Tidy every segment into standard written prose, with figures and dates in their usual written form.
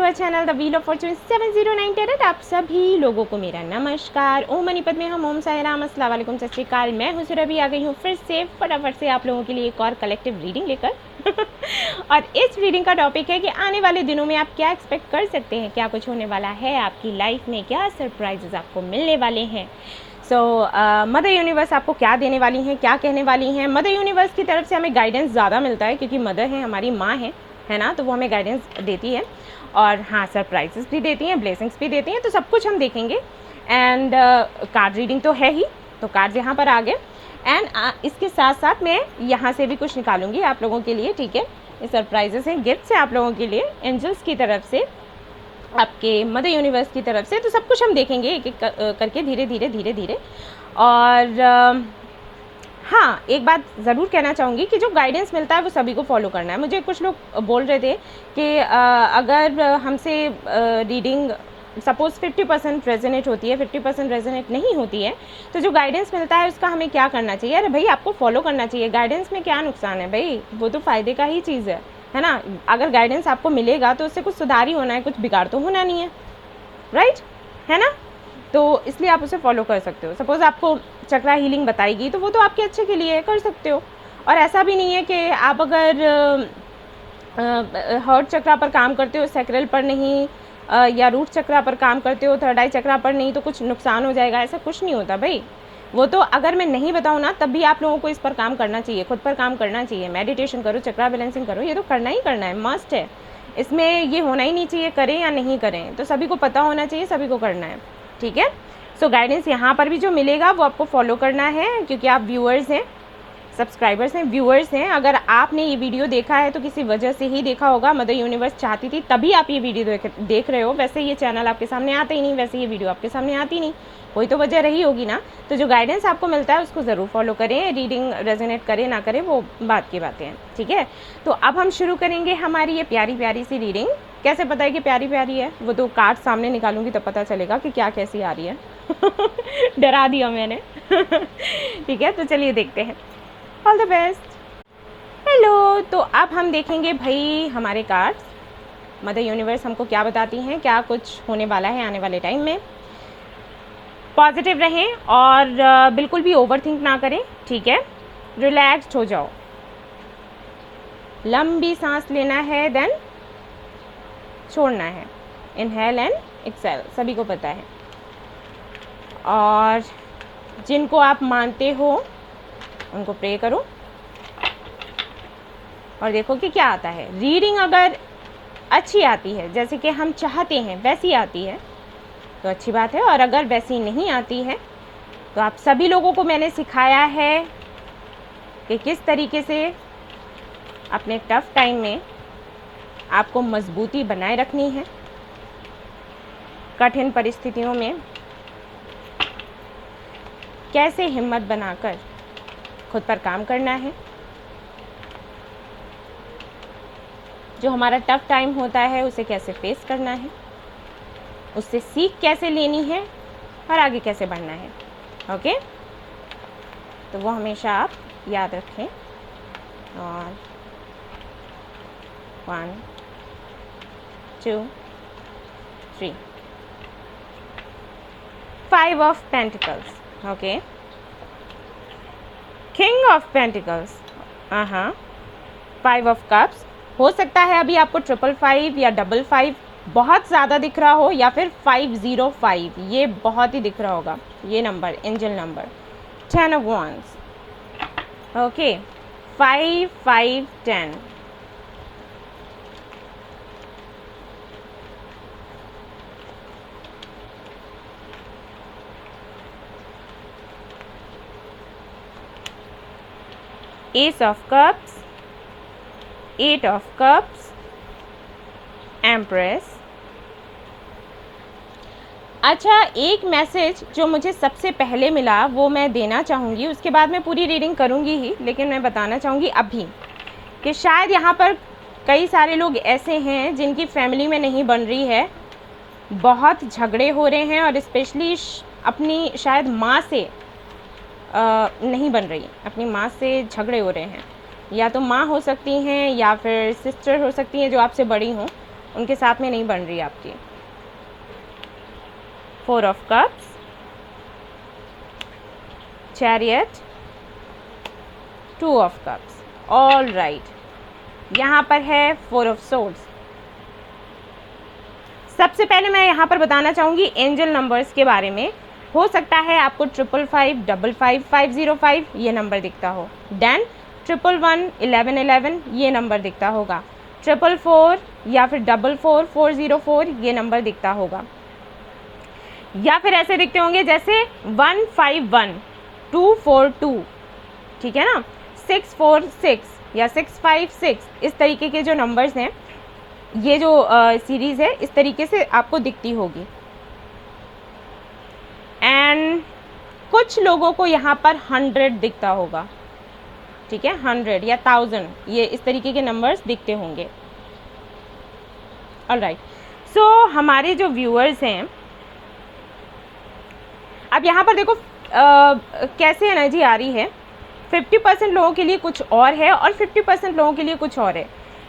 Our channel the wheel of Fortune 709 टेरेट। आप सभी लोगों को मेरा नमस्कार। ओम मणिपत में हम ओम साई राम, अस्सलाम वालेकुम, सत श्री अकाल। मैं हूँ सुरभि, आ गई हूँ फिर से फटाफट से आप लोगों के लिए एक और कलेक्टिव रीडिंग लेकर और इस रीडिंग का टॉपिक है कि आने वाले दिनों में आप क्या एक्सपेक्ट कर सकते हैं, क्या कुछ होने वाला है आपकी लाइफ में, क्या सरप्राइजेस आपको मिलने वाले हैं। मदर यूनिवर्स आपको क्या देने वाली हैं, क्या कहने वाली हैं। मदर यूनिवर्स की तरफ से हमें गाइडेंस ज़्यादा मिलता है क्योंकि मदर है, हमारी माँ है ना, तो वो हमें गाइडेंस देती है और हाँ सरप्राइजेस भी देती हैं, ब्लेसिंग्स भी देती हैं, तो सब कुछ हम देखेंगे। एंड कार्ड रीडिंग तो है ही, तो कार्ड्स यहाँ पर आ गए। एंड इसके साथ साथ मैं यहाँ से भी कुछ निकालूंगी आप लोगों के लिए, ठीक है। ये सरप्राइजेस हैं, गिफ्ट्स हैं आप लोगों के लिए एंजल्स की तरफ से, आपके मदर यूनिवर्स की तरफ से। तो सब कुछ हम देखेंगे एक एक करके, धीरे धीरे। और हाँ, एक बात ज़रूर कहना चाहूँगी कि जो गाइडेंस मिलता है वो सभी को फॉलो करना है। मुझे कुछ लोग बोल रहे थे कि अगर हमसे रीडिंग सपोज़ 50% रेजोनेट होती है, 50% रेजोनेट नहीं होती है, तो जो गाइडेंस मिलता है उसका हमें क्या करना चाहिए। अरे भाई, आपको फॉलो करना चाहिए। गाइडेंस में क्या नुकसान है भाई, वो तो फ़ायदे का ही चीज़ है ना। अगर गाइडेंस आपको मिलेगा तो उससे कुछ सुधार ही होना है, कुछ बिगाड़ तो होना नहीं है, राइट, है ना। तो इसलिए आप उसे फॉलो कर सकते हो। सपोज़ आपको चक्रा हीलिंग बताएगी तो वो तो आपके अच्छे के लिए कर सकते हो। और ऐसा भी नहीं है कि आप अगर हार्ट चक्रा पर काम करते हो, सैक्रल पर नहीं, या रूट चक्रा पर काम करते हो, थर्ड आई चक्रा पर नहीं, तो कुछ नुकसान हो जाएगा, ऐसा कुछ नहीं होता भाई। वो तो अगर मैं नहीं बताऊँ ना, तब भी आप लोगों को इस पर काम करना चाहिए, खुद पर काम करना चाहिए। मेडिटेशन करो, चक्रा बैलेंसिंग करो, ये तो करना ही करना है, मस्ट है। इसमें ये होना ही नहीं चाहिए करें या नहीं करें, तो सभी को पता होना चाहिए, सभी को करना है, ठीक है। सो गाइडेंस यहाँ पर भी जो मिलेगा वो आपको फॉलो करना है क्योंकि आप व्यूअर्स हैं, सब्सक्राइबर्स हैं, व्यूअर्स हैं। अगर आपने ये वीडियो देखा है तो किसी वजह से ही देखा होगा, मदर यूनिवर्स चाहती थी तभी आप ये वीडियो देख रहे हो। वैसे ये चैनल आपके सामने आता ही नहीं, वैसे ये वीडियो आपके सामने आती नहीं, कोई तो वजह रही होगी ना। तो जो गाइडेंस आपको मिलता है उसको ज़रूर फॉलो करें, रीडिंग रेजोनेट करे ना करे वो बात की बातें हैं, ठीक है। तो अब हम शुरू करेंगे हमारी ये प्यारी प्यारी सी रीडिंग। कैसे पता है कि प्यारी प्यारी है, वो तो कार्ड सामने निकालूंगी तब पता चलेगा कि क्या कैसी आ रही है डरा दिया मैंने ठीक है, तो चलिए देखते हैं। All the best. हेलो, तो अब हम देखेंगे भाई हमारे कार्ड्स, मदर यूनिवर्स हमको क्या बताती हैं, क्या कुछ होने वाला है आने वाले टाइम में। पॉजिटिव रहें और बिल्कुल भी ओवरथिंक ना करें, ठीक है। रिलैक्स्ड हो जाओ, लंबी सांस लेना है, देन छोड़ना है, इनहेल एंड एक्सेल, सभी को पता है। और जिनको आप मानते हो उनको प्रे करो और देखो कि क्या आता है। रीडिंग अगर अच्छी आती है, जैसे कि हम चाहते हैं वैसी आती है तो अच्छी बात है, और अगर वैसी नहीं आती है तो आप सभी लोगों को मैंने सिखाया है कि किस तरीके से अपने टफ टाइम में आपको मजबूती बनाए रखनी है, कठिन परिस्थितियों में कैसे हिम्मत बनाकर खुद पर काम करना है। जो हमारा टफ टाइम होता है उसे कैसे फेस करना है, उससे सीख कैसे लेनी है और आगे कैसे बढ़ना है, ओके। तो वो हमेशा आप याद रखें। और 1 2 3 5 of pentacles, okay. King of pentacles, हाँ। 5 ऑफ कप्स, हो सकता है अभी आपको 555 या 55 बहुत ज़्यादा दिख रहा हो, या फिर 505, ये बहुत ही दिख रहा होगा, ये number angel number. 10 of wands, okay. 5 5 10, Ace of Cups, 8 of Cups, Empress। अच्छा, एक मैसेज जो मुझे सबसे पहले मिला वो मैं देना चाहूँगी, उसके बाद मैं पूरी रीडिंग करूँगी ही, लेकिन मैं बताना चाहूँगी अभी कि शायद यहाँ पर कई सारे लोग ऐसे हैं जिनकी फैमिली में नहीं बन रही है, बहुत झगड़े हो रहे हैं, और स्पेशली अपनी शायद माँ से नहीं बन रही, अपनी माँ से झगड़े हो रहे हैं। या तो माँ हो सकती हैं या फिर सिस्टर हो सकती हैं जो आपसे बड़ी हों, उनके साथ में नहीं बन रही आपकी। 4 of cups, chariot, 2 of cups. All right, यहाँ पर है 4 ऑफ सोर्ड्स। सबसे पहले मैं यहाँ पर बताना चाहूँगी एंजल नंबर्स के बारे में। हो सकता है आपको 555, 55, 505 ये नंबर दिखता हो, देन 111, 1111 ये नंबर दिखता होगा, 444 या फिर 44, 404 ये नंबर दिखता होगा, या फिर ऐसे दिखते होंगे जैसे 151, 242, ठीक है ना, 646 या 656, इस तरीके के जो नंबर्स हैं, ये जो सीरीज़ है इस तरीके से आपको दिखती होगी। एंड कुछ लोगों को यहाँ पर 100 दिखता होगा, ठीक है, 100 या 1000 ये इस तरीके के नंबर्स दिखते होंगे। ऑलराइट, सो हमारे जो व्यूअर्स हैं, अब यहाँ पर देखो कैसे एनर्जी आ रही है। 50% लोगों के लिए कुछ और है और 50% लोगों के लिए कुछ और है।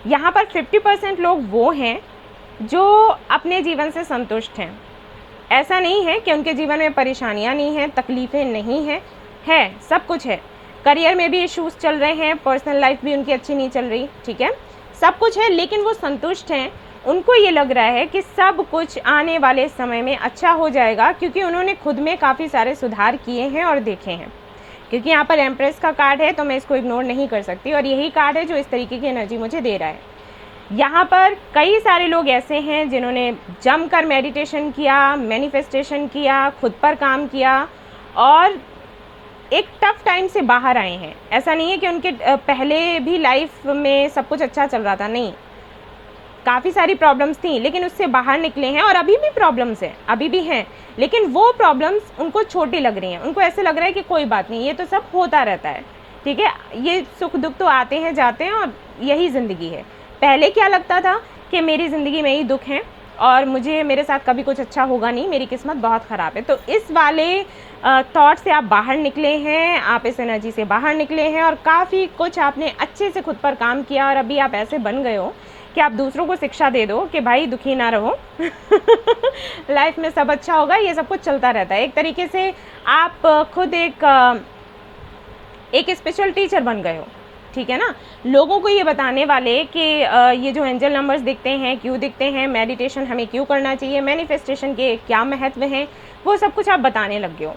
यहाँ पर 50% लोग वो हैं जो अपने जीवन से संतुष्ट हैं। ऐसा नहीं है कि उनके जीवन में परेशानियाँ नहीं हैं, तकलीफ़ें नहीं हैं, है सब कुछ है। करियर में भी इश्यूज़ चल रहे हैं, पर्सनल लाइफ भी उनकी अच्छी नहीं चल रही, ठीक है, सब कुछ है, लेकिन वो संतुष्ट हैं। उनको ये लग रहा है कि सब कुछ आने वाले समय में अच्छा हो जाएगा, क्योंकि उन्होंने खुद में काफ़ी सारे सुधार किए हैं और देखे हैं। क्योंकि यहाँ पर एम्प्रेस का कार्ड है तो मैं इसको इग्नोर नहीं कर सकती, और यही कार्ड है जो इस तरीके की एनर्जी मुझे दे रहा है। यहाँ पर कई सारे लोग ऐसे हैं जिन्होंने जमकर मेडिटेशन किया, मैनिफेस्टेशन किया, खुद पर काम किया और एक टफ टाइम से बाहर आए हैं। ऐसा नहीं है कि उनके पहले भी लाइफ में सब कुछ अच्छा चल रहा था, नहीं, काफ़ी सारी प्रॉब्लम्स थी, लेकिन उससे बाहर निकले हैं। और अभी भी प्रॉब्लम्स हैं, अभी भी हैं, लेकिन वो प्रॉब्लम्स उनको छोटी लग रही हैं। उनको ऐसे लग रहा है कि कोई बात नहीं, ये तो सब होता रहता है, ठीक है, ये सुख दुख तो आते हैं जाते हैं और यही ज़िंदगी है। पहले क्या लगता था कि मेरी ज़िंदगी में ही दुख हैं और मुझे, मेरे साथ कभी कुछ अच्छा होगा नहीं, मेरी किस्मत बहुत ख़राब है। तो इस वाले थॉट से आप बाहर निकले हैं, आप इस एनर्जी से बाहर निकले हैं और काफ़ी कुछ आपने अच्छे से खुद पर काम किया, और अभी आप ऐसे बन गए हो कि आप दूसरों को शिक्षा दे दो कि भाई दुखी ना रहो लाइफ में सब अच्छा होगा, ये सब कुछ चलता रहता है। एक तरीके से आप खुद एक स्पेशल टीचर बन गए हो, ठीक है ना, लोगों को ये बताने वाले कि ये जो एंजल नंबर्स दिखते हैं क्यों दिखते हैं, मेडिटेशन हमें क्यों करना चाहिए, मैनिफेस्टेशन के क्या महत्व हैं, वो सब कुछ आप बताने लग गए हो।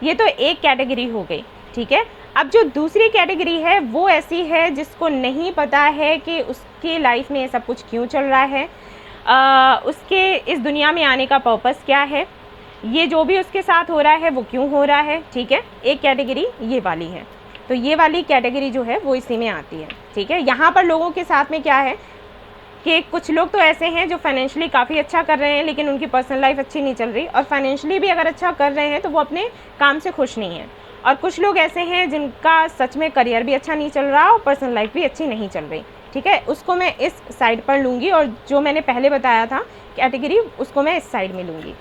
ये तो एक कैटेगरी हो गई, ठीक है। अब जो दूसरी कैटेगरी है वो ऐसी है जिसको नहीं पता है कि उसकी लाइफ में ये सब कुछ क्यों चल रहा है, उसके इस दुनिया में आने का पर्पस क्या है, ये जो भी उसके साथ हो रहा है वो क्यों हो रहा है, ठीक है। एक कैटेगरी ये वाली है, तो ये वाली कैटेगरी जो है वो इसी में आती है, ठीक है। यहाँ पर लोगों के साथ में क्या है कि कुछ लोग तो ऐसे हैं जो फाइनेंशियली काफ़ी अच्छा कर रहे हैं, लेकिन उनकी पर्सनल लाइफ अच्छी नहीं चल रही, और फाइनेंशियली भी अगर अच्छा कर रहे हैं तो वो अपने काम से खुश नहीं हैं। और कुछ लोग ऐसे हैं जिनका सच में करियर भी अच्छा नहीं चल रहा और पर्सनल लाइफ भी अच्छी नहीं चल रही, ठीक है। उसको मैं इस साइड पर लूँगी, और जो मैंने पहले बताया था कैटेगरी, उसको मैं इस साइड में लूँगी।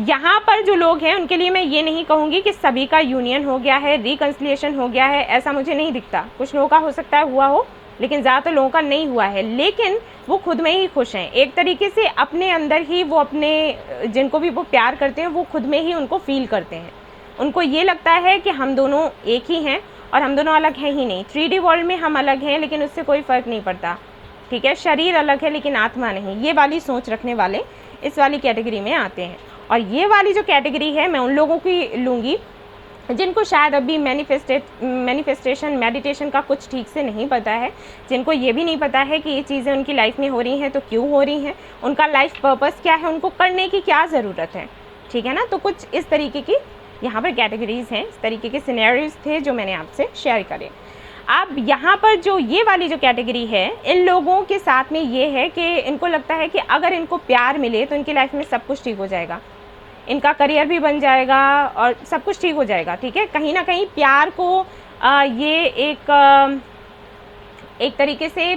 यहाँ पर जो लोग हैं उनके लिए मैं ये नहीं कहूँगी कि सभी का यूनियन हो गया है, रिकन्सिलिएशन हो गया है, ऐसा मुझे नहीं दिखता। कुछ लोगों का हो सकता है हुआ हो, लेकिन ज़्यादातर लोगों का नहीं हुआ है, लेकिन वो खुद में ही खुश हैं। एक तरीके से अपने अंदर ही वो अपने, जिनको भी वो प्यार करते हैं, वो खुद में ही उनको फील करते हैं। उनको ये लगता है कि हम दोनों एक ही हैं और हम दोनों अलग हैं ही नहीं। 3D वर्ल्ड में हम अलग हैं, लेकिन उससे कोई फ़र्क नहीं पड़ता, ठीक है। शरीर अलग है लेकिन आत्मा नहीं। ये वाली सोच रखने वाले इस वाली कैटेगरी में आते हैं। और ये वाली जो कैटेगरी है मैं उन लोगों की लूँगी जिनको शायद अभी मैनिफेस्टेशन मेडिटेशन का कुछ ठीक से नहीं पता है, जिनको ये भी नहीं पता है कि ये चीज़ें उनकी लाइफ में हो रही हैं तो क्यों हो रही हैं, उनका लाइफ पर्पस क्या है, उनको करने की क्या ज़रूरत है, ठीक है ना। तो कुछ इस तरीके की यहाँ पर कैटेगरीज़ हैं, इस तरीके के सिनेरियोज़ थे जो मैंने आपसे शेयर करे। अब यहाँ पर जो ये वाली जो कैटेगरी है, इन लोगों के साथ में ये है कि इनको लगता है कि अगर इनको प्यार मिले तो इनकी लाइफ में सब कुछ ठीक हो जाएगा, इनका करियर भी बन जाएगा और सब कुछ ठीक हो जाएगा, ठीक है। कहीं ना कहीं प्यार को ये एक तरीके से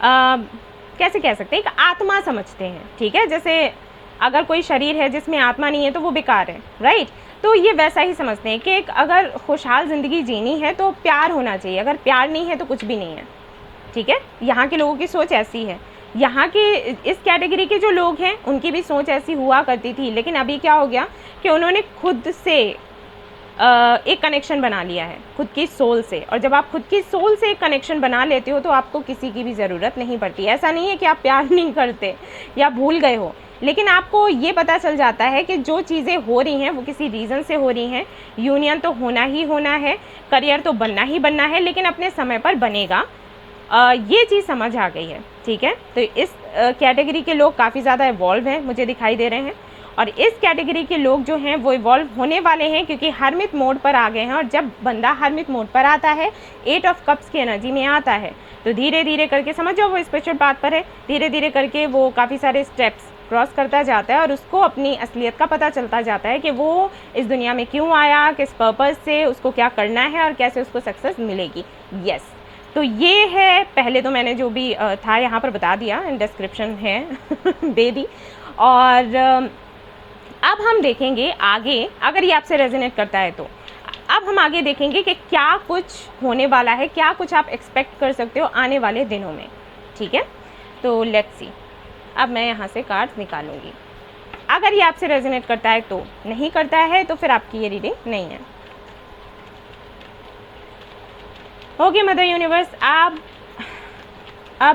कैसे कह सकते हैं, एक आत्मा समझते हैं, ठीक है। जैसे अगर कोई शरीर है जिसमें आत्मा नहीं है तो वो बेकार है, राइट। तो ये वैसा ही समझते हैं कि अगर खुशहाल ज़िंदगी जीनी है तो प्यार होना चाहिए, अगर प्यार नहीं है तो कुछ भी नहीं है, ठीक है। यहाँ के लोगों की सोच ऐसी है। यहाँ के इस कैटेगरी के जो लोग हैं उनकी भी सोच ऐसी हुआ करती थी, लेकिन अभी क्या हो गया कि उन्होंने खुद से एक कनेक्शन बना लिया है खुद की सोल से। और जब आप खुद की सोल से एक कनेक्शन बना लेते हो तो आपको किसी की भी ज़रूरत नहीं पड़ती। ऐसा नहीं है कि आप प्यार नहीं करते या भूल गए हो, लेकिन आपको ये पता चल जाता है कि जो चीज़ें हो रही हैं वो किसी रीज़न से हो रही हैं। यूनियन तो होना ही होना है, करियर तो बनना ही बनना है, लेकिन अपने समय पर बनेगा। ये चीज़ समझ आ गई है, ठीक है। तो इस कैटेगरी के लोग काफ़ी ज़्यादा इवॉल्व हैं, मुझे दिखाई दे रहे हैं। और इस कैटेगरी के लोग जो हैं वो इवॉल्व होने वाले हैं, क्योंकि हरमित मोड पर आ गए हैं। और जब बंदा हरमित मोड पर आता है, 8 ऑफ कप्स की एनर्जी में आता है, तो धीरे धीरे करके समझ जाओ वो स्पिरिचुअल पाथ पर है। धीरे धीरे करके वो काफ़ी सारे स्टेप्स क्रॉस करता जाता है और उसको अपनी असलियत का पता चलता जाता है कि वो इस दुनिया में क्यों आया, किस पर्पज़ से, उसको क्या करना है और कैसे उसको सक्सेस मिलेगी। यस, तो ये है, पहले तो मैंने जो भी था यहाँ पर बता दिया, डिस्क्रिप्शन है दे दी। और अब हम देखेंगे आगे, अगर ये आपसे रेजोनेट करता है तो अब हम आगे देखेंगे कि क्या कुछ होने वाला है, क्या कुछ आप एक्सपेक्ट कर सकते हो आने वाले दिनों में, ठीक है। तो लेट्स सी, अब मैं यहाँ से कार्ड्स निकालूंगी। अगर ये आपसे रेजोनेट करता है तो, नहीं करता है तो फिर आपकी ये रीडिंग नहीं है। ओके मदर यूनिवर्स, अब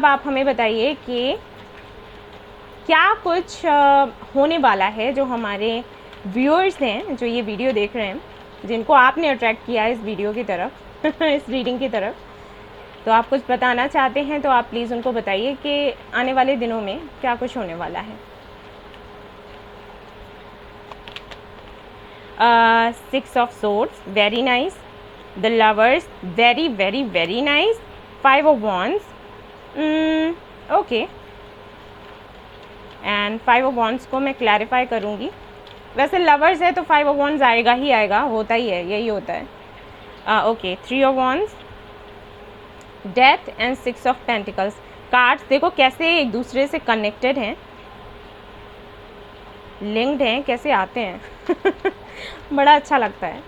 आप हमें बताइए कि क्या कुछ होने वाला है जो हमारे व्यूअर्स हैं, जो ये वीडियो देख रहे हैं, जिनको आपने अट्रैक्ट किया है इस वीडियो की तरफ इस रीडिंग की तरफ। तो आप कुछ बताना चाहते हैं तो आप प्लीज़ उनको बताइए कि आने वाले दिनों में क्या कुछ होने वाला है। 6 of swords, very nice. The lovers, very very very nice. 5 of wands, okay. And 5 of wands को मैं क्लैरिफाई करूँगी। वैसे लवर्स है तो 5 ऑफ वॉन्ड्स आएगा ही आएगा, होता ही है, यही होता है। Okay, 3 of wands, death and 6 of pentacles. Cards देखो कैसे एक दूसरे से कनेक्टेड हैं, लिंक्ड हैं, कैसे आते हैं बड़ा अच्छा लगता है।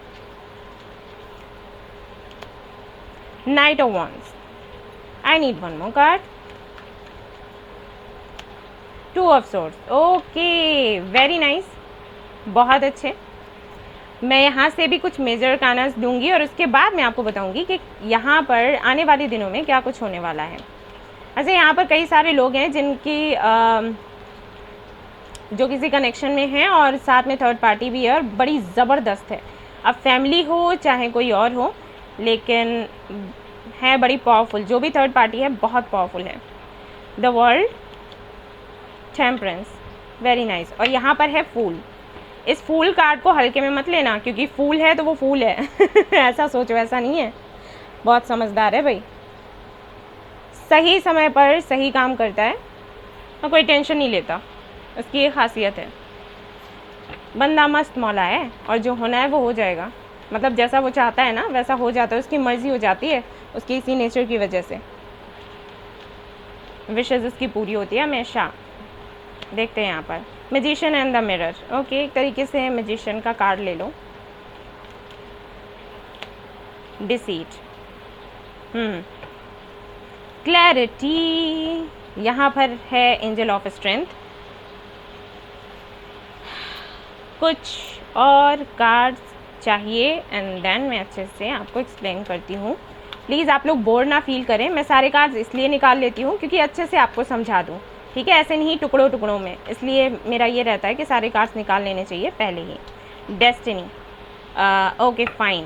Night of wands, I need one more card. 2 of swords, okay, very nice, बहुत अच्छे। मैं यहाँ से भी कुछ मेजर कानस दूंगी और उसके बाद मैं आपको बताऊंगी कि यहाँ पर आने वाले दिनों में क्या कुछ होने वाला है। अच्छा, यहाँ पर कई सारे लोग हैं जिनकी जो किसी कनेक्शन में हैं और साथ में थर्ड पार्टी भी है और बड़ी ज़बरदस्त है। अब फैमिली हो चाहे कोई और हो, लेकिन है बड़ी पावरफुल। जो भी थर्ड पार्टी है बहुत पावरफुल है। The world, temperance, very nice. और यहाँ पर है फूल। इस फूल कार्ड को हल्के में मत लेना, क्योंकि फूल है तो वो फूल है ऐसा सोचो, ऐसा नहीं है। बहुत समझदार है भाई, सही समय पर सही काम करता है और कोई टेंशन नहीं लेता, उसकी ये खासियत है। बंदा मस्त मौला है और जो होना है वो हो जाएगा। मतलब जैसा वो चाहता है ना वैसा हो जाता है, उसकी मर्ज़ी हो जाती है उसकी इसी नेचर की वजह से। विशेज़ उसकी पूरी होती है हमेशा। देखते हैं यहाँ पर magician and the mirror. Okay, एक तरीके से मैजिशियन का कार्ड ले लो। डिसीट, क्लैरिटी, यहाँ पर है एंजल ऑफ स्ट्रेंथ। कुछ और कार्ड्स चाहिए एंड देन मैं अच्छे से आपको एक्सप्लेन करती हूँ। प्लीज़ आप लोग बोर ना फील करें, मैं सारे कार्ड्स इसलिए निकाल लेती हूँ क्योंकि अच्छे से आपको समझा दूँ, ठीक है, ऐसे नहीं टुकड़ों टुकड़ों में। इसलिए मेरा ये रहता है कि सारे कार्ड्स निकाल लेने चाहिए पहले ही। Destiny, okay fine.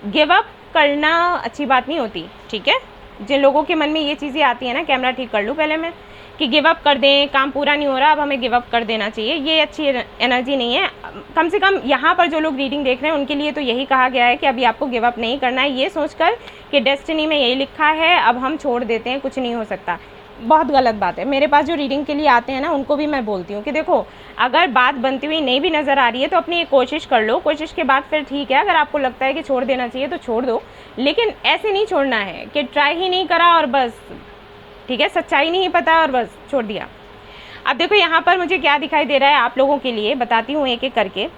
Give up करना अच्छी बात नहीं होती, ठीक है। जिन लोगों के मन में ये चीज़ें आती हैं ना, कैमरा ठीक कर लूँ पहले मैं, कि गिव अप कर दें, काम पूरा नहीं हो रहा, अब हमें गिव अप कर देना चाहिए, ये अच्छी एनर्जी नहीं है। कम से कम यहाँ पर जो लोग रीडिंग देख रहे हैं उनके लिए तो यही कहा गया है कि अभी आपको गिव अप नहीं करना है, ये सोचकर कि डेस्टिनी में यही लिखा है अब हम छोड़ देते हैं, कुछ नहीं हो सकता। बहुत गलत बात है। मेरे पास जो रीडिंग के लिए आते हैं ना उनको भी मैं बोलती हूँ कि देखो, अगर बात बनती हुई नहीं भी नज़र आ रही है तो अपनी एक कोशिश कर लो, कोशिश के बाद फिर ठीक है, अगर आपको लगता है कि छोड़ देना चाहिए तो छोड़ दो, लेकिन ऐसे नहीं छोड़ना है कि ट्राई ही नहीं करा और बस, ठीक है, सच्चाई नहीं पता और बस छोड़ दिया। अब देखो यहाँ पर मुझे क्या दिखाई दे रहा है आप लोगों के लिए, बताती हूँ एक एक करके।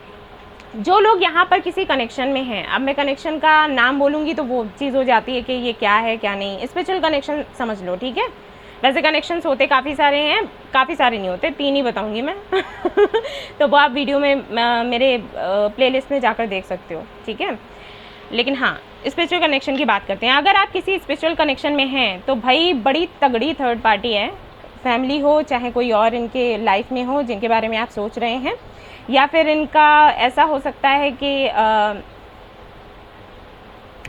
जो लोग यहाँ पर किसी कनेक्शन में हैं, अब मैं कनेक्शन का नाम बोलूँगी तो वो चीज़ हो जाती है कि ये क्या है क्या नहीं, स्पिरिचुअल कनेक्शन समझ लो, ठीक है। वैसे कनेक्शंस होते काफ़ी सारे हैं, काफ़ी सारे नहीं होते, 3 ही बताऊंगी मैं तो वो आप वीडियो में मेरे प्लेलिस्ट में जाकर देख सकते हो, ठीक है। लेकिन हाँ, स्पिरिचुअल कनेक्शन की बात करते हैं। अगर आप किसी स्पिरिचुअल कनेक्शन में हैं तो भाई बड़ी तगड़ी थर्ड पार्टी है, फैमिली हो चाहे कोई और इनके लाइफ में हो जिनके बारे में आप सोच रहे हैं, या फिर इनका ऐसा हो सकता है कि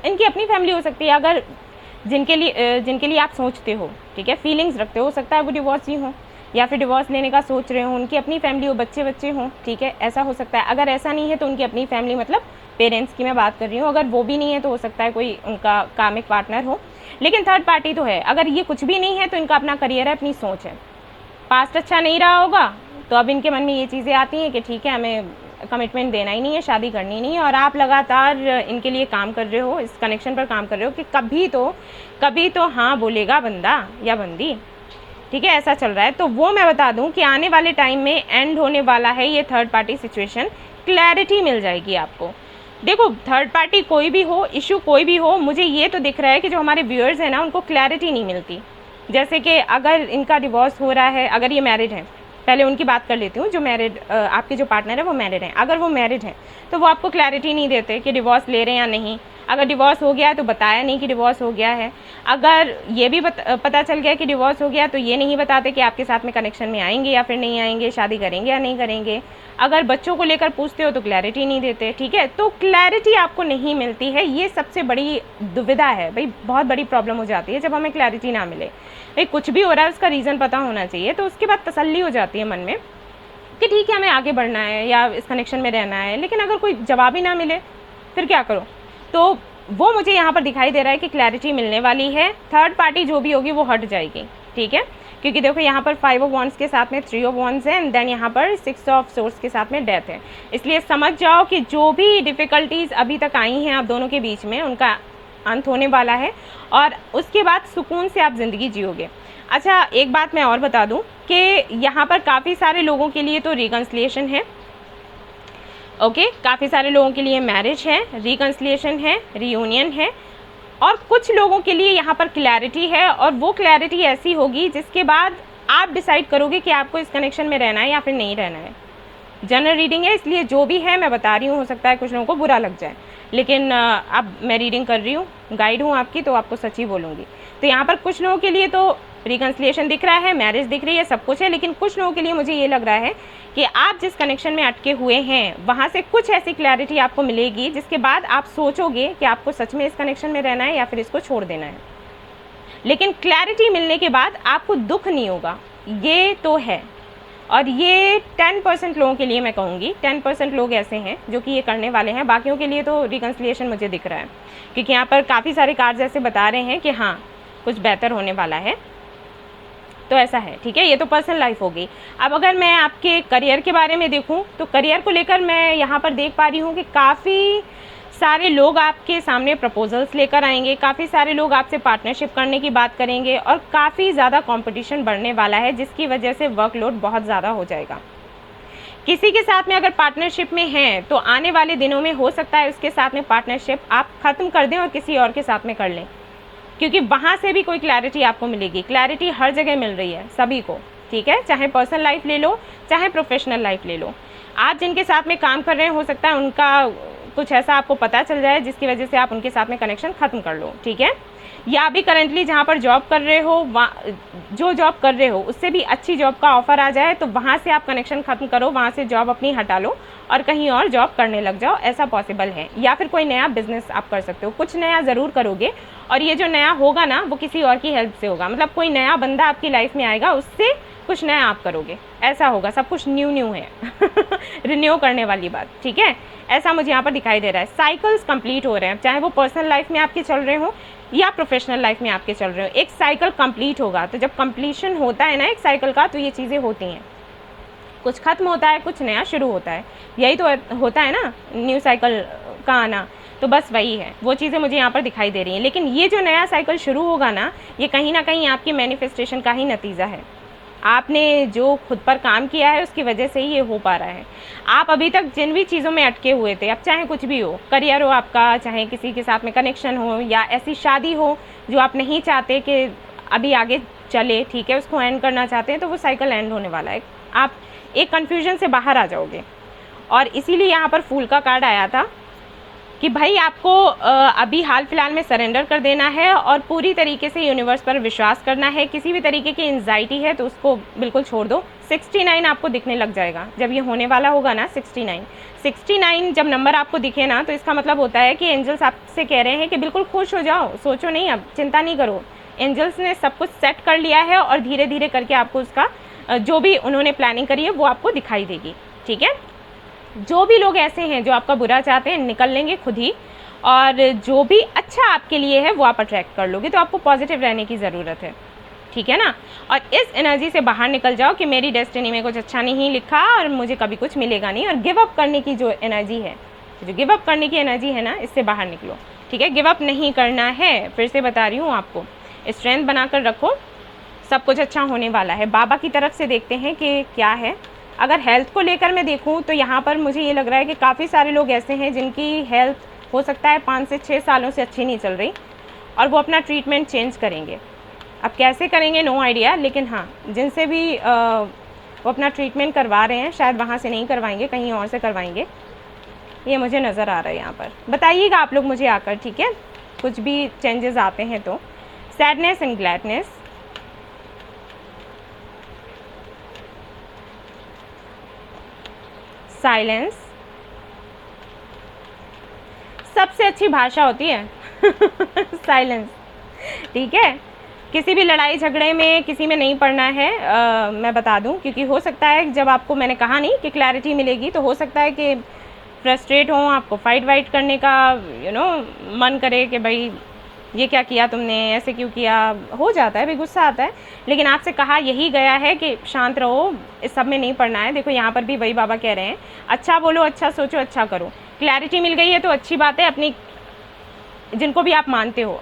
इनकी अपनी फैमिली हो सकती है। अगर जिनके लिए आप सोचते हो, ठीक है, फीलिंग्स रखते हो सकता है वो डिवोर्स ही हो या फिर डिवोर्स लेने का सोच रहे हो, उनकी अपनी फैमिली हो, बच्चे हों, ठीक है, ऐसा हो सकता है। अगर ऐसा नहीं है तो उनकी अपनी फैमिली, मतलब पेरेंट्स की मैं बात कर रही हूँ। अगर वो भी नहीं है तो हो सकता है कोई उनका कामिक पार्टनर हो, लेकिन थर्ड पार्टी तो है। अगर ये कुछ भी नहीं है तो इनका अपना करियर है, अपनी सोच है। पास्ट अच्छा नहीं रहा होगा तो अब इनके मन में ये चीज़ें आती हैं कि ठीक है, हमें कमिटमेंट देना ही नहीं है, शादी करनी नहीं है, और आप लगातार इनके लिए काम कर रहे हो, इस कनेक्शन पर काम कर रहे हो कि कभी तो हाँ बोलेगा बंदा या बंदी, ठीक है, ऐसा चल रहा है। तो वो मैं बता दूं कि आने वाले टाइम में एंड होने वाला है ये थर्ड पार्टी सिचुएशन, क्लैरिटी मिल जाएगी आपको। देखो, थर्ड पार्टी कोई भी हो, इशू कोई भी हो, मुझे ये तो दिख रहा है कि जो हमारे व्यूअर्स हैं ना उनको क्लैरिटी नहीं मिलती। जैसे कि अगर इनका डिवोर्स हो रहा है, अगर ये मैरिड है, पहले उनकी बात कर लेती हूँ, जो मैरिड आपके जो पार्टनर है वो मैरिड हैं। अगर वो मैरिड हैं तो वो आपको क्लैरिटी नहीं देते कि डिवोर्स ले रहे हैं या नहीं। अगर डिवोर्स हो गया है तो बताया नहीं कि डिवोर्स हो गया है। अगर ये भी पता चल गया कि डिवोर्स हो गया तो ये नहीं बताते कि आपके साथ में कनेक्शन में आएंगे या फिर नहीं आएंगे, शादी करेंगे या नहीं करेंगे। अगर बच्चों को लेकर पूछते हो तो क्लैरिटी नहीं देते, ठीक है। तो क्लैरिटी आपको नहीं मिलती है, ये सबसे बड़ी दुविधा है भाई, बहुत बड़ी प्रॉब्लम हो जाती है जब हमें क्लैरिटी ना मिले। भाई कुछ भी हो रहा है उसका रीज़न पता होना चाहिए, तो उसके बाद तसल्ली हो जाती है मन में कि ठीक है हमें आगे बढ़ना है या इस कनेक्शन में रहना है। लेकिन अगर कोई जवाब ही ना मिले फिर क्या करो? तो वो मुझे यहाँ पर दिखाई दे रहा है कि क्लैरिटी मिलने वाली है, थर्ड पार्टी जो भी होगी वो हट जाएगी, ठीक है। क्योंकि देखो यहाँ पर 5 ऑफ वॉन्ड्स के साथ में 3 ऑफ वॉन्ड्स है, एंड देन यहाँ पर 6 ऑफ सोर्स के साथ में डेथ है। इसलिए समझ जाओ कि जो भी डिफ़िकल्टीज़ अभी तक आई हैं आप दोनों के बीच में, उनका अंत होने वाला है और उसके बाद सुकून से आप ज़िंदगी जियोगे। अच्छा, एक बात मैं और बता दूं कि यहाँ पर काफ़ी सारे लोगों के लिए तो रिकन्सिलिएशन है, ओके, काफ़ी सारे लोगों के लिए मैरिज है, रिकन्सिलिएशन है, रियूनियन है, और कुछ लोगों के लिए यहाँ पर क्लैरिटी है। और वो क्लैरिटी ऐसी होगी जिसके बाद आप डिसाइड करोगे कि आपको इस कनेक्शन में रहना है या फिर नहीं रहना है। जनरल रीडिंग है, इसलिए जो भी है मैं बता रही हूँ, हो सकता है कुछ लोगों को बुरा लग जाए, लेकिन अब मैं रीडिंग कर रही हूँ, गाइड हूँ आपकी, तो आपको सच ही बोलूँगी। तो यहाँ पर कुछ लोगों के लिए तो रिकन्सिलिएशन दिख रहा है, मैरिज दिख रही है, सब कुछ है, लेकिन कुछ लोगों के लिए मुझे ये लग रहा है कि आप जिस कनेक्शन में अटके हुए हैं वहाँ से कुछ ऐसी क्लैरिटी आपको मिलेगी जिसके बाद आप सोचोगे कि आपको सच में इस कनेक्शन में रहना है या फिर इसको छोड़ देना है। लेकिन क्लैरिटी मिलने के बाद आपको दुख नहीं होगा, ये तो है। और ये 10% लोगों के लिए मैं कहूँगी, 10% लोग ऐसे हैं जो कि ये करने वाले हैं। बाकियों के लिए तो रिकन्सिलिएशन मुझे दिख रहा है, क्योंकि यहाँ पर काफ़ी सारे कार्ड्स ऐसे बता रहे हैं कि हाँ कुछ बेहतर होने वाला है। तो ऐसा है, ठीक है। ये तो पर्सनल लाइफ हो गई। अब अगर मैं आपके करियर के बारे में देखूं तो करियर को लेकर मैं यहाँ पर देख पा रही हूँ कि काफ़ी सारे लोग आपके सामने प्रपोजल्स लेकर आएंगे, काफ़ी सारे लोग आपसे पार्टनरशिप करने की बात करेंगे, और काफ़ी ज़्यादा कंपटीशन बढ़ने वाला है जिसकी वजह से वर्कलोड बहुत ज़्यादा हो जाएगा। किसी के साथ में अगर पार्टनरशिप में हैं तो आने वाले दिनों में हो सकता है उसके साथ में पार्टनरशिप आप ख़त्म कर दें और किसी और के साथ में कर लें, क्योंकि वहाँ से भी कोई क्लैरिटी आपको मिलेगी। क्लैरिटी हर जगह मिल रही है सभी को, ठीक है, चाहे पर्सनल लाइफ ले लो चाहे प्रोफेशनल लाइफ ले लो। आप जिनके साथ में काम कर रहे हैं हो सकता है उनका कुछ ऐसा आपको पता चल जाए जिसकी वजह से आप उनके साथ में कनेक्शन ख़त्म कर लो, ठीक है। या अभी करंटली जहाँ पर जॉब कर रहे हो, जो जॉब कर रहे हो उससे भी अच्छी जॉब का ऑफ़र आ जाए तो वहाँ से आप कनेक्शन ख़त्म करो, वहाँ से जॉब अपनी हटा लो और कहीं और जॉब करने लग जाओ, ऐसा पॉसिबल है। या फिर कोई नया बिजनेस आप कर सकते हो, कुछ नया ज़रूर करोगे, और ये जो नया होगा ना वो किसी और की हेल्प से होगा। मतलब कोई नया बंदा आपकी लाइफ में आएगा, उससे कुछ नया आप करोगे, ऐसा होगा। सब कुछ न्यू है रिन्यू करने वाली बात, ठीक है, ऐसा मुझे यहाँ पर दिखाई दे रहा है। साइकिल्स कंप्लीट हो रहे हैं, चाहे वो पर्सनल लाइफ में आपके चल रहे हो या प्रोफेशनल लाइफ में आपके चल रहे हो, एक साइकिल कंप्लीट होगा। तो जब कंप्लीशन होता है ना एक साइकिल का, तो ये चीज़ें होती हैं, कुछ खत्म होता है, कुछ नया शुरू होता है, यही तो होता है ना न्यू साइकिल का आना। तो बस वही है, वो चीज़ें मुझे यहाँ पर दिखाई दे रही हैं। लेकिन ये जो नया साइकिल शुरू होगा ना, ये कहीं ना कहीं आपकी मैनिफेस्टेशन का ही नतीजा है। आपने जो खुद पर काम किया है उसकी वजह से ही ये हो पा रहा है। आप अभी तक जिन भी चीज़ों में अटके हुए थे, अब चाहे कुछ भी हो, करियर हो आपका, चाहे किसी के साथ में कनेक्शन हो, या ऐसी शादी हो जो आप नहीं चाहते कि अभी आगे चले, ठीक है, उसको एंड करना चाहते हैं तो वो साइकिल एंड होने वाला है। आप एक कन्फ्यूजन से बाहर आ जाओगे। और इसीलिए यहाँ पर फूल का कार्ड आया था कि भाई आपको अभी हाल फिलहाल में सरेंडर कर देना है और पूरी तरीके से यूनिवर्स पर विश्वास करना है। किसी भी तरीके की एंजाइटी है तो उसको बिल्कुल छोड़ दो। 69 आपको दिखने लग जाएगा जब ये होने वाला होगा ना। 69 जब नंबर आपको दिखे ना तो इसका मतलब होता है कि एंजल्स आपसे कह रहे हैं कि बिल्कुल खुश हो जाओ, सोचो नहीं, अब चिंता नहीं करो। एंजल्स ने सब कुछ सेट कर लिया है और धीरे धीरे करके आपको उसका जो भी उन्होंने प्लानिंग करी है वो आपको दिखाई देगी, ठीक है। जो भी लोग ऐसे हैं जो आपका बुरा चाहते हैं निकल लेंगे खुद ही, और जो भी अच्छा आपके लिए है वो आप अट्रैक्ट कर लोगे। तो आपको पॉजिटिव रहने की ज़रूरत है, ठीक है ना। और इस एनर्जी से बाहर निकल जाओ कि मेरी डेस्टिनी में कुछ अच्छा नहीं लिखा और मुझे कभी कुछ मिलेगा नहीं। और गिव अप करने की जो एनर्जी है, जो गिव अप करने की एनर्जी है ना, इससे बाहर निकलो, ठीक है। गिव अप नहीं करना है, फिर से बता रही हूँ आपको। स्ट्रेंथ बनाकर रखो, सब कुछ अच्छा होने वाला है। बाबा की तरफ से देखते हैं कि क्या है। अगर हेल्थ को लेकर मैं देखूं तो यहाँ पर मुझे ये लग रहा है कि काफ़ी सारे लोग ऐसे हैं जिनकी हेल्थ हो सकता है 5 से 6 सालों से अच्छी नहीं चल रही और वो अपना ट्रीटमेंट चेंज करेंगे। अब कैसे करेंगे नो आइडिया, लेकिन हाँ, जिनसे भी वो अपना ट्रीटमेंट करवा रहे हैं शायद वहाँ से नहीं करवाएंगे, कहीं और से करवाएंगे, ये मुझे नज़र आ रहा है यहाँ पर। बताइएगा आप लोग मुझे आकर, ठीक है, कुछ भी चेंजेस आते हैं तो। सैडनेस एंड ग्लैडनेस, साइलेंस, सबसे अच्छी भाषा होती है साइलेंस, ठीक है। किसी भी लड़ाई झगड़े में किसी में नहीं पड़ना है। मैं बता दूं, क्योंकि हो सकता है जब आपको, मैंने कहा नहीं कि क्लैरिटी मिलेगी, तो हो सकता है कि फ्रस्ट्रेट हो, आपको फाइट वाइट करने का मन करे कि भाई ये क्या किया तुमने, ऐसे क्यों किया, हो जाता है, भी गुस्सा आता है। लेकिन आपसे कहा यही गया है कि शांत रहो, इस सब में नहीं पड़ना है। देखो यहाँ पर भी वही बाबा कह रहे हैं, अच्छा बोलो, अच्छा सोचो, अच्छा करो। क्लैरिटी मिल गई है तो अच्छी बात है। अपनी जिनको भी आप मानते हो,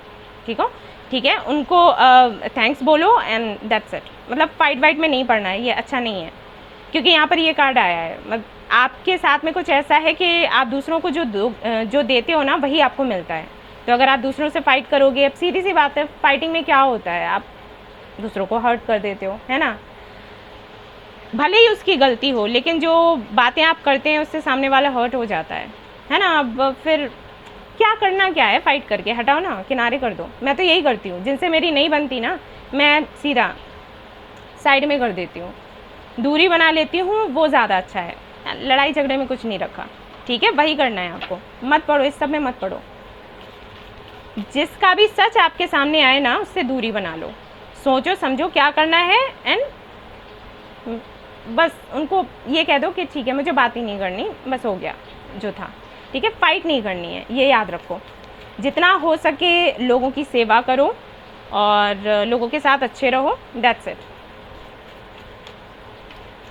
ठीक है, उनको थैंक्स बोलो एंड दैट्स इट। मतलब फाइट वाइट में नहीं पड़ना है, ये अच्छा नहीं है। क्योंकि यहाँ पर ये कार्ड आया है, मतलब आपके साथ में कुछ ऐसा है कि आप दूसरों को जो देते हो ना वही आपको मिलता है। तो अगर आप दूसरों से फाइट करोगे, अब सीधी सी बात है, फाइटिंग में क्या होता है, आप दूसरों को हर्ट कर देते हो, है ना। भले ही उसकी गलती हो, लेकिन जो बातें आप करते हैं उससे सामने वाला हर्ट हो जाता है ना। अब फिर क्या करना क्या है, फाइट करके हटाओ ना, किनारे कर दो। मैं तो यही करती हूँ, जिनसे मेरी नहीं बनती ना मैं सीधा साइड में कर देती हूँ, दूरी बना लेती हूँ, वो ज़्यादा अच्छा है। लड़ाई झगड़े में कुछ नहीं रखा, ठीक है, वही करना है आपको। मत पढ़ो, इस सब में मत पढ़ो। जिसका भी सच आपके सामने आए ना उससे दूरी बना लो, सोचो समझो क्या करना है एंड बस उनको ये कह दो कि ठीक है मुझे बात ही नहीं करनी, बस हो गया जो था, ठीक है। फाइट नहीं करनी है, ये याद रखो। जितना हो सके लोगों की सेवा करो और लोगों के साथ अच्छे रहो, दैट्स इट।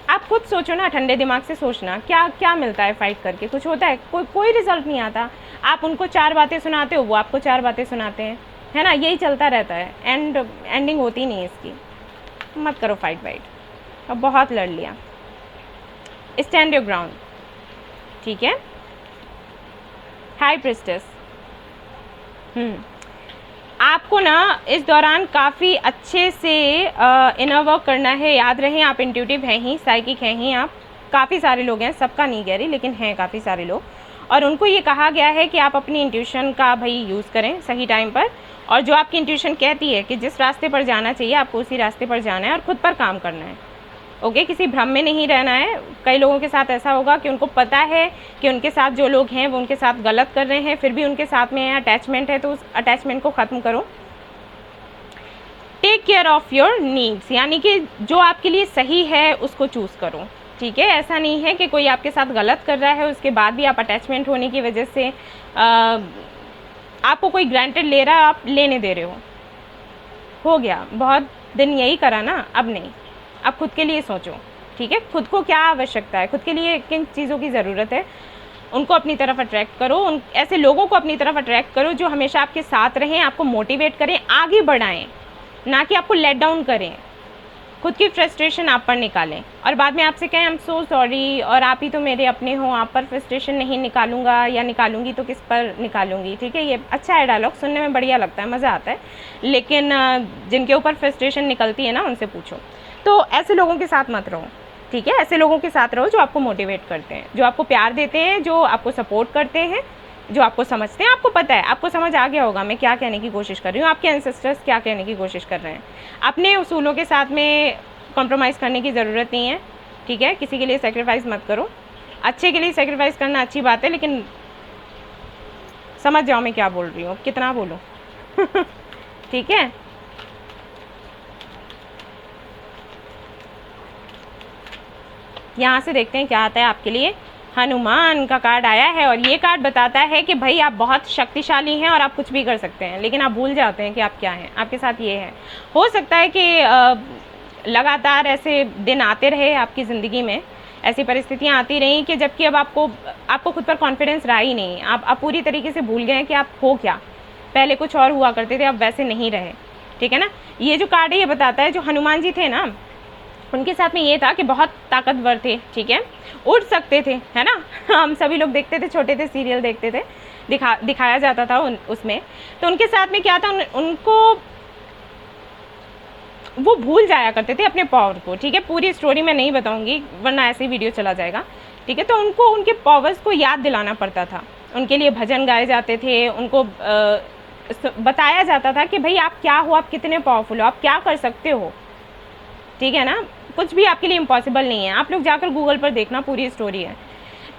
आप खुद सोचो ना, ठंडे दिमाग से सोचना, क्या क्या मिलता है फाइट करके, कुछ होता है? कोई रिजल्ट नहीं आता। आप उनको 4 बातें सुनाते हो, वो आपको 4 बातें सुनाते हैं, है ना, यही चलता रहता है, एंडिंग होती नहीं है इसकी। मत करो फाइट वाइट, अब बहुत लड़ लिया। स्टैंड योर ग्राउंड, ठीक है। हाई प्रिस्टेस, आपको ना इस दौरान काफ़ी अच्छे से इनर वर्क करना है। याद रहे आप इंट्यूटिव हैं ही, साइकिक हैं ही आप। काफ़ी सारे लोग हैं, सबका नहीं कह रही, लेकिन हैं काफ़ी सारे लोग, और उनको ये कहा गया है कि आप अपनी इंट्यूशन का भाई यूज़ करें सही टाइम पर। और जो आपकी इंट्यूशन कहती है कि जिस रास्ते पर जाना चाहिए आपको उसी रास्ते पर जाना है और ख़ुद पर काम करना है, ओके। किसी भ्रम में नहीं रहना है। कई लोगों के साथ ऐसा होगा कि उनको पता है कि उनके साथ जो लोग हैं वो उनके साथ गलत कर रहे हैं, फिर भी उनके साथ में अटैचमेंट है, तो उस अटैचमेंट को ख़त्म करो। Take care of your needs, यानी कि जो आपके लिए सही है उसको चूज़ करो, ठीक है। ऐसा नहीं है कि कोई आपके साथ गलत कर रहा है उसके बाद भी आप अटैचमेंट होने की वजह से आपको कोई ग्रांटेड ले रहा है, आप लेने दे रहे हो गया, बहुत दिन यही करा ना, अब नहीं। अब खुद के लिए सोचो, ठीक है। खुद को क्या आवश्यकता है, खुद के लिए किन चीज़ों की ज़रूरत है, उनको अपनी तरफ अट्रैक्ट करो। ऐसे लोगों को अपनी तरफ अट्रैक्ट करो जो हमेशा आपके साथ रहें, आपको मोटिवेट करें, आगे बढ़ाएं, ना कि आपको लेट डाउन करें, खुद की फ्रस्ट्रेशन आप पर निकालें और बाद में आपसे कहें आई एम सो सॉरी और आप ही तो मेरे अपने हो, आप पर फ्रस्ट्रेशन नहीं निकालूंगा या निकालूंगी तो किस पर निकालूंगी। ठीक है, ये अच्छा है डायलॉग, सुनने में बढ़िया लगता है, मज़ा आता है, लेकिन जिनके ऊपर फ्रस्ट्रेशन निकलती है ना उनसे पूछो। तो ऐसे लोगों के साथ मत रहो। ठीक है, ऐसे लोगों के साथ रहो जो आपको मोटिवेट करते हैं, जो आपको प्यार देते हैं, जो आपको सपोर्ट करते हैं, जो आपको समझते हैं। आपको पता है, आपको समझ आ गया होगा मैं क्या कहने की कोशिश कर रही हूँ, आपके एंसेस्टर्स क्या कहने की कोशिश कर रहे हैं। अपने उसूलों के साथ में कॉम्प्रोमाइज़ करने की ज़रूरत नहीं है। ठीक है, किसी के लिए सेक्रीफाइस मत करो। अच्छे के लिए सेक्रीफाइस करना अच्छी बात है, लेकिन समझ जाओ मैं क्या बोल रही हूँ, कितना बोलूँ। ठीक है, यहाँ से देखते हैं क्या आता है आपके लिए। हनुमान का कार्ड आया है और ये कार्ड बताता है कि भाई आप बहुत शक्तिशाली हैं और आप कुछ भी कर सकते हैं, लेकिन आप भूल जाते हैं कि आप क्या हैं। आपके साथ ये है, हो सकता है कि लगातार ऐसे दिन आते रहे आपकी ज़िंदगी में, ऐसी परिस्थितियाँ आती रही कि जबकि अब आपको खुद पर कॉन्फिडेंस रहा ही नहीं। आप पूरी तरीके से भूल गए कि आप हो क्या। पहले कुछ और हुआ करते थे, अब वैसे नहीं रहे। ठीक है ना, ये जो कार्ड है ये बताता है जो हनुमान जी थे ना, उनके साथ में ये था कि बहुत ताकतवर थे। ठीक है, उड़ सकते थे, है ना। हम सभी लोग देखते थे, छोटे थे, सीरियल देखते थे, दिखाया जाता था उसमें। तो उनके साथ में क्या था, उनको वो भूल जाया करते थे अपने पावर को। ठीक है, पूरी स्टोरी मैं नहीं बताऊंगी वरना ऐसे ही वीडियो चला जाएगा। ठीक है, तो उनको उनके पावर्स को याद दिलाना पड़ता था। उनके लिए भजन गाए जाते थे, उनको बताया जाता था कि भाई आप क्या हो, आप कितने पावरफुल हो, आप क्या कर सकते हो। ठीक है ना, कुछ भी आपके लिए इम्पॉसिबल नहीं है। आप लोग जाकर गूगल पर देखना, पूरी स्टोरी है।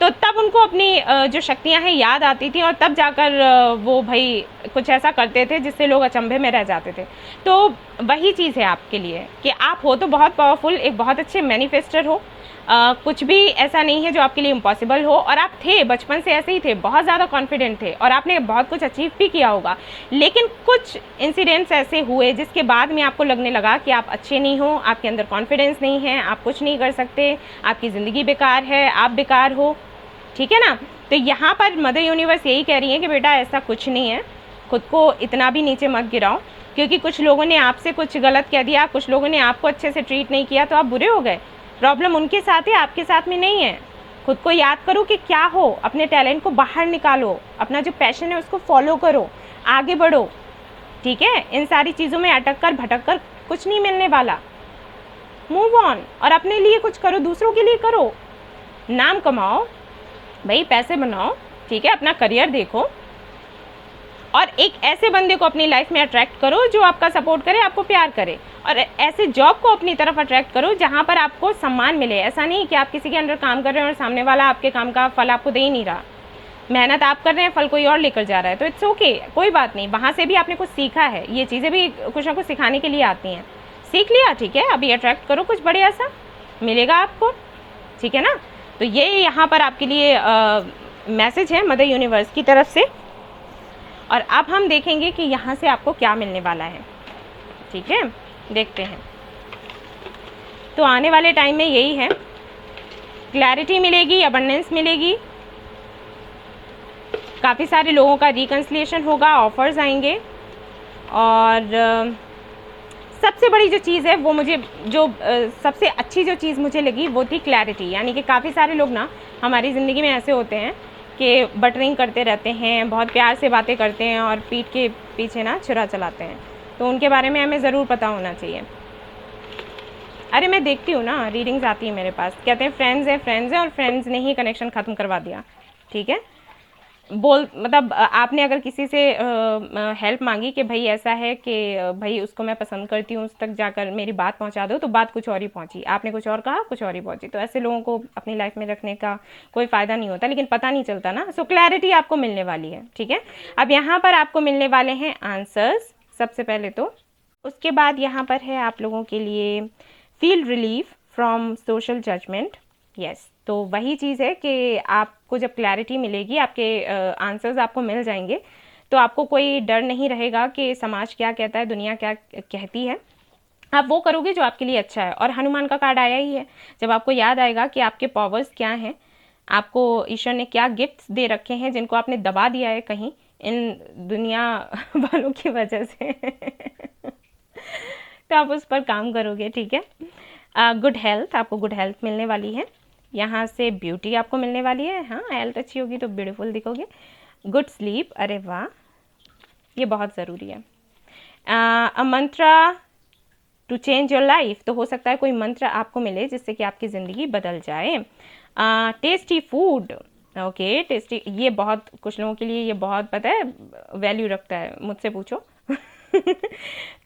तो तब उनको अपनी जो शक्तियां हैं याद आती थी और तब जाकर वो भाई कुछ ऐसा करते थे जिससे लोग अचंभे में रह जाते थे। तो वही चीज़ है आपके लिए कि आप हो तो बहुत पावरफुल, एक बहुत अच्छे मैनिफेस्टर हो। कुछ भी ऐसा नहीं है जो आपके लिए इम्पॉसिबल हो, और आप थे बचपन से ऐसे ही थे, बहुत ज़्यादा कॉन्फिडेंट थे और आपने बहुत कुछ अचीव भी किया होगा। लेकिन कुछ इंसिडेंट्स ऐसे हुए जिसके बाद में आपको लगने लगा कि आप अच्छे नहीं हो, आपके अंदर कॉन्फिडेंस नहीं है, आप कुछ नहीं कर सकते, आपकी ज़िंदगी बेकार है, आप बेकार हो। ठीक है ना, तो यहाँ पर मदर यूनिवर्स यही कह रही है कि बेटा ऐसा कुछ नहीं है, खुद को इतना भी नीचे मत गिराओ, क्योंकि कुछ लोगों ने आपसे कुछ गलत कह दिया, कुछ लोगों ने आपको अच्छे से ट्रीट नहीं किया तो आप बुरे हो गए। प्रॉब्लम उनके साथ है, आपके साथ में नहीं है। खुद को याद करो कि क्या हो, अपने टैलेंट को बाहर निकालो, अपना जो पैशन है उसको फॉलो करो, आगे बढ़ो। ठीक है, इन सारी चीज़ों में अटक कर भटक कर कुछ नहीं मिलने वाला। मूव ऑन और अपने लिए कुछ करो, दूसरों के लिए करो, नाम कमाओ भाई, पैसे बनाओ। ठीक है, अपना करियर देखो और एक ऐसे बंदे को अपनी लाइफ में अट्रैक्ट करो जो आपका सपोर्ट करे, आपको प्यार करे, और ऐसे जॉब को अपनी तरफ अट्रैक्ट करो जहाँ पर आपको सम्मान मिले। ऐसा नहीं कि आप किसी के अंडर काम कर रहे हैं और सामने वाला आपके काम का फल आपको दे ही नहीं रहा। मेहनत आप कर रहे हैं, फल कोई और लेकर जा रहा है, तो इट्स ओके, कोई बात नहीं। वहाँ से भी आपने कुछ सीखा है, ये चीज़ें भी कुछ ना कुछ सिखाने के लिए आती हैं, सीख लिया। ठीक है, अभी अट्रैक्ट करो, कुछ बढ़िया सा मिलेगा आपको। ठीक है ना, तो ये यहाँ पर आपके लिए मैसेज है मदर यूनिवर्स की तरफ से। और अब हम देखेंगे कि यहाँ से आपको क्या मिलने वाला है। ठीक है, देखते हैं। तो आने वाले टाइम में यही है, क्लैरिटी मिलेगी, अबंडेंस मिलेगी, काफ़ी सारे लोगों का रिकन्सिलिएशन होगा, ऑफर्स आएंगे। और सबसे बड़ी जो चीज़ है वो मुझे जो सबसे अच्छी जो चीज़ मुझे लगी वो थी क्लैरिटी। यानी कि काफ़ी सारे लोग ना हमारी ज़िंदगी में ऐसे होते हैं कि बटरिंग करते रहते हैं, बहुत प्यार से बातें करते हैं और पीठ के पीछे ना छुरा चलाते हैं। तो उनके बारे में हमें ज़रूर पता होना चाहिए। अरे मैं देखती हूँ ना, रीडिंग्स आती है मेरे पास, कहते हैं फ्रेंड्स हैं और फ्रेंड्स ने ही कनेक्शन ख़त्म करवा दिया। ठीक है, मतलब आपने अगर किसी से हेल्प मांगी कि भाई ऐसा है कि भाई उसको मैं पसंद करती हूँ, उस तक जाकर मेरी बात पहुँचा दो, तो बात कुछ और ही पहुँची, आपने कुछ और कहा, कुछ और ही पहुँची। तो ऐसे लोगों को अपनी लाइफ में रखने का कोई फ़ायदा नहीं होता, लेकिन पता नहीं चलता ना। सो क्लैरिटी आपको मिलने वाली है। ठीक है, अब यहाँ पर आपको मिलने वाले हैं आंसर्स सबसे पहले तो। उसके बाद यहाँ पर है आप लोगों के लिए feel relief from social judgement. Yes, तो वही चीज़ है कि आपको जब क्लैरिटी मिलेगी, आपके आंसर्स आपको मिल जाएंगे, तो आपको कोई डर नहीं रहेगा कि समाज क्या कहता है, दुनिया क्या कहती है। आप वो करोगे जो आपके लिए अच्छा है। और हनुमान का कार्ड आया ही है, जब आपको याद आएगा कि आपके पावर्स क्या हैं, आपको ईश्वर ने क्या गिफ्ट्स दे रखे हैं जिनको आपने दबा दिया है कहीं इन दुनिया वालों की वजह से। तो आप उस पर काम करोगे, ठीक है। गुड हेल्थ, आपको गुड हेल्थ मिलने वाली है। यहाँ से ब्यूटी आपको मिलने वाली है, हाँ हेल्थ अच्छी होगी तो ब्यूटीफुल दिखोगे। गुड स्लीप, अरे वाह, ये बहुत ज़रूरी है। अ मंत्रा टू चेंज योर लाइफ, तो हो सकता है कोई मंत्र आपको मिले जिससे कि आपकी ज़िंदगी बदल जाए। टेस्टी फूड, ओके टेस्टी, ये बहुत कुछ लोगों के लिए ये बहुत पता है वैल्यू रखता है, मुझसे पूछो।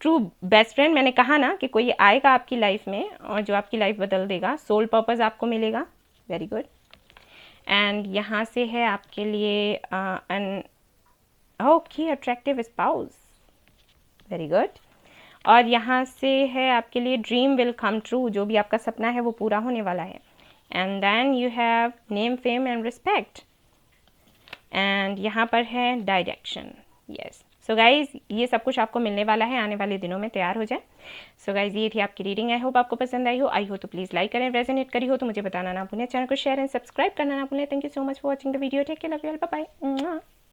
ट्रू बेस्ट फ्रेंड, मैंने कहा ना कि कोई आएगा आपकी लाइफ में और जो आपकी लाइफ बदल देगा। सोल पर्पस आपको मिलेगा, वेरी गुड। एंड यहाँ से है आपके लिए an okay attractive spouse, very good. और यहाँ से है आपके लिए ड्रीम विल कम ट्रू, जो भी आपका सपना है वो पूरा होने वाला है। And then you have name fame and respect, and यहाँ पर है डायरेक्शन, यस। सो गाइज ये सब कुछ आपको मिलने वाला है, आने वाले दिनों में तैयार हो जाए। सो गाइज ये थी आपकी रीडिंग, आई होप आपको पसंद आई हो तो प्लीज़ लाइक करें, रेजोनेट करी हो तो मुझे बताना ना भूलें, चैनल को शेयर एंड सब्सक्राइब करना ना भूलें। Thank you so much for watching the video, take care, love you all, bye bye.